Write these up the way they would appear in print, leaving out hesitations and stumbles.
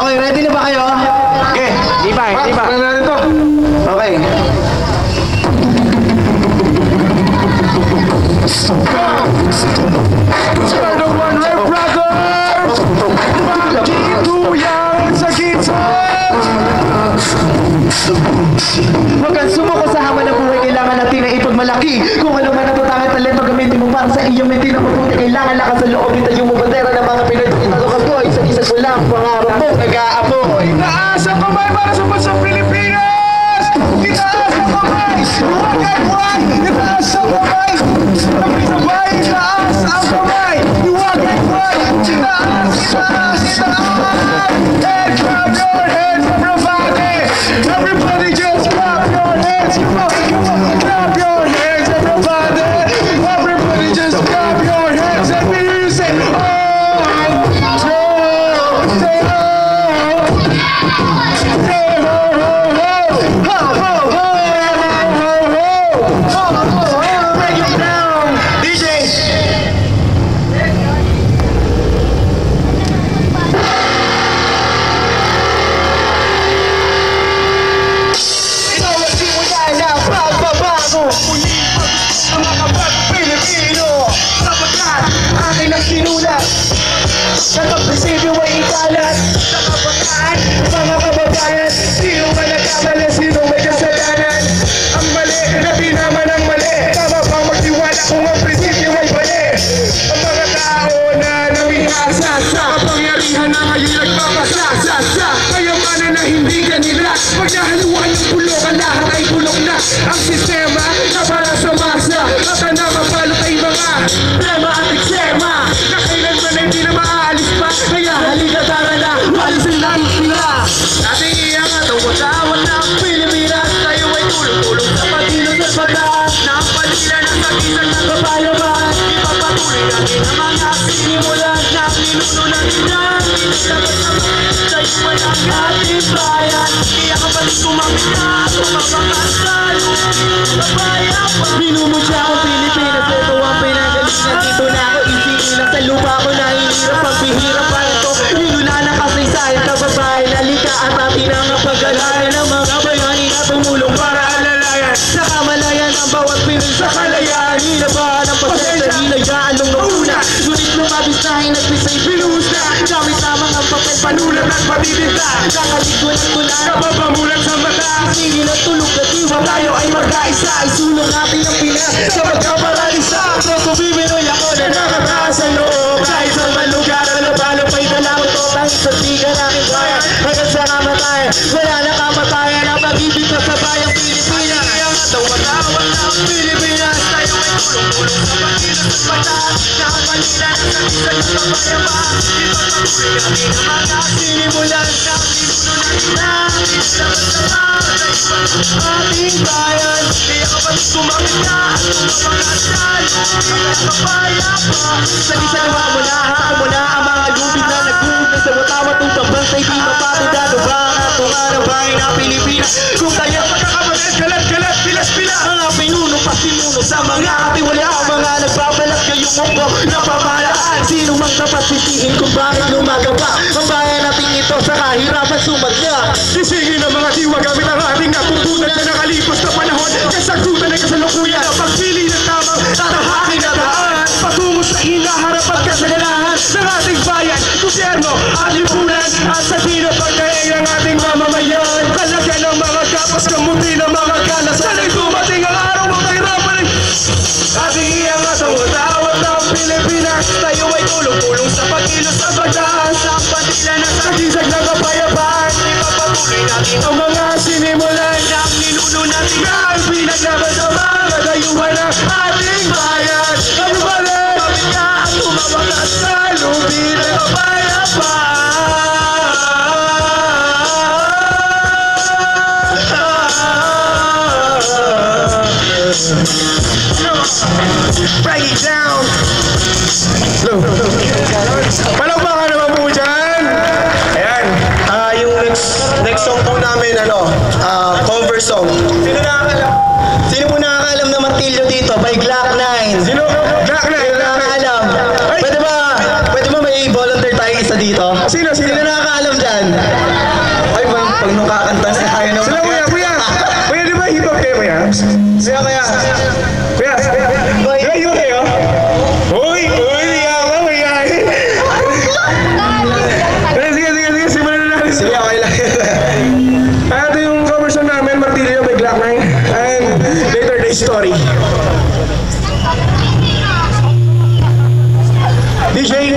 Okay, ready na ba kayo? Okay. Di ba? Ano natin to? Okay. The one right brothers! Tuyang sa guitar! Huwag kang sumuko sa hama ng buhay. Kailangan natin na ipagmalaki. Kung ano man ang tutangin talento, gamitin mo para sa iyong mente na mabuti. Kailangan lakas sa loob. Itayo mo bandera ng mga Pinoy. Italukan ko, isang-isang mo lang. Pangarap mo, nag-aapoy. Taas ang kamay para sa bansang Pilipinas! Itaas ang kamay! Huwag at huwag! Itaas ang kamay! Sabay-sabay! Itaas ang kamay! Huwag at huwag! Itaas! Itaas! Itaas! And clap your hands, everybody! Everybody just clap your hands! Come on! Come on! Clap your hands, everybody! Everybody just clap your hands and we say, oh! Say oh! Say ho ho ho! Ho ho ho! Ho ho ho! Break it down! DJ! Ikaw ang simula ng pagbabago. Muli ang mga bagong Pilipino. Sapagkat akin ang sinulat. Sa pag-prinsipyo ay ikalat. Sa kabataan, mga kababayan. Sino man nagkamali, sino may kasalanan. Ang mali, nabi naman ang mali. Tama ba magtiwala kung ang prinsipyo ay mali. Ang mga tao na namihasa sa kapangyarihan na ngayon nagpapasasasa. Kayamanan na hindi kanila. Pagkahaluan ng bulok, ang lahat ay bulok na. Ang sistema na para sa masa. At ang nakabalot ay mga problema at eksema. Na kailanman ay di na maaalis pa. Kaya halika tara na, alisin lang sila. Ating iangat ang watawat ng Pilipinas. Tayo ay tulong-tulong sa pagkilos at pagtaas. Ng palila ng sagisag ng kapayaman. Ipapatuloy natin ang mga sinimulan ng ninuno ng ilan. Dapat-dapat sa'yo man ang ating bayan. Kaya kapatid kumamit na kumapakasal. Kapayaman. Minumudya akong Pilipinas. Ito ang pinagalingan. Dito na ako isingin lang sa lupa ko. Nahihirap pagbihirap pa ito. Hinula na kasaysayan sa babae. Lalika at atin ang pag-alayan ng mga bayani na tumulong para alalayan. Sa kamalayan ng bawat Pinoy sa kalayaan. Hinabahan ang pasensya, hinayaan nung nauna. Ngunit lumabis na hinagpisay pinuhos na. Gamit lamang ang papel, panulat at patibinta. Kakalig ko ng tula, kapapamulat sa mata. Tingin at tulog at iwa, tayo ay magkaisa. Isulong natin ang Pinas sa pagkaparalisa. Proto Pinoy ako na nakataas ang loob. Kahit sa malugar, alabalo pa'y dalawang totang sa tiga namin bayan. Hanggang sa kamatayan, wala na kamatayan. Ang pag-ibig ka sa bayang Pilipinas. Ang watawat ng Pilipinas. Tayo ay tulong-tulong sa pagkilos at pagtaas. Nakapanila ng sagisag ng kapayaman. Ipagpatuloy natin ang mga sinimulan ng ninuno ng ilan. Dapat-dapat ating bayan. Kaya kapatid kumamit na at kumapakasal. Kapayapa. Sa gisagawa mo na ang mga lubid na nag-uubig sa watawat ng pambansay. Di mapatidado ba ang atong arabahin ng Pilipinas? Kung tayo pagkakabalas, kalat-kalat, pilas-pila. Mga pinuno, pasimuno sa mga katiwala. Mga nagbabalat kayong upo na pamahalaan. Sino mang dapat sisihin kung bakit lumagaba ang bayan natin ito sa kahirapan sumagya. Sisingin ang mga diwa gamit ang ating natutunan sa nakalipos na panahon. Kasagutan ay kasalukuyan ang pagpili ng tamang tatahakin na daan. Patungo sa hinaharap at kasaganahan ng ating bayan, gobyerno at lipunan. At sa pinapagdaig ng ating mamamayan. Kalagyan ng mga kapas, kamuti ng mga kalas. Sana'y dumating ang araw ng kahirapan. Ating iangat ang watawat ng Pilipinas. Tayo ay tulong-tulong sa pagkilos at pagtaas. Ang bandila ng sagisag ng kapayapaan. Ipapatuloy natin ang mga sinimulan ng ninuno natin. Ang pinaglaban sa mga dayuhan ng ating bayan. Ano ba rin? Kapit ka at tumawakas sa lubid ng kapayapaan. Break it down. Palakpakan naman po dyan. Ayan. Yung next song po namin, cover song. Sino po nakakaalam na Martilyo dito? By Glock 9. Sino? Glock 9. Sino nakakaalam? Pwede ba may volunteer tayo isa dito? to? Sino? Sino nakakaalam dyan? Ay, pag nung kakanta na tayo naman. Sila kuya. Kuya, di ba hip-hop kayo kuya? Kuya. Kuya, hip-hop kayo? Uy, yaman, mayahin. Sige, simulan na natin. Sige, okay lang. Ito yung cover song namin, Martillo by Glock 9 and Later Day Story. DJ.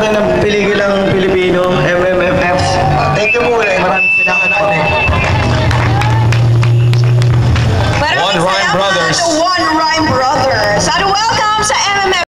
natin ng pelikulang Pilipino, MMFF. Thank you po ulit. Maraming salamat po. Brothers. The One Rhyme Brothers.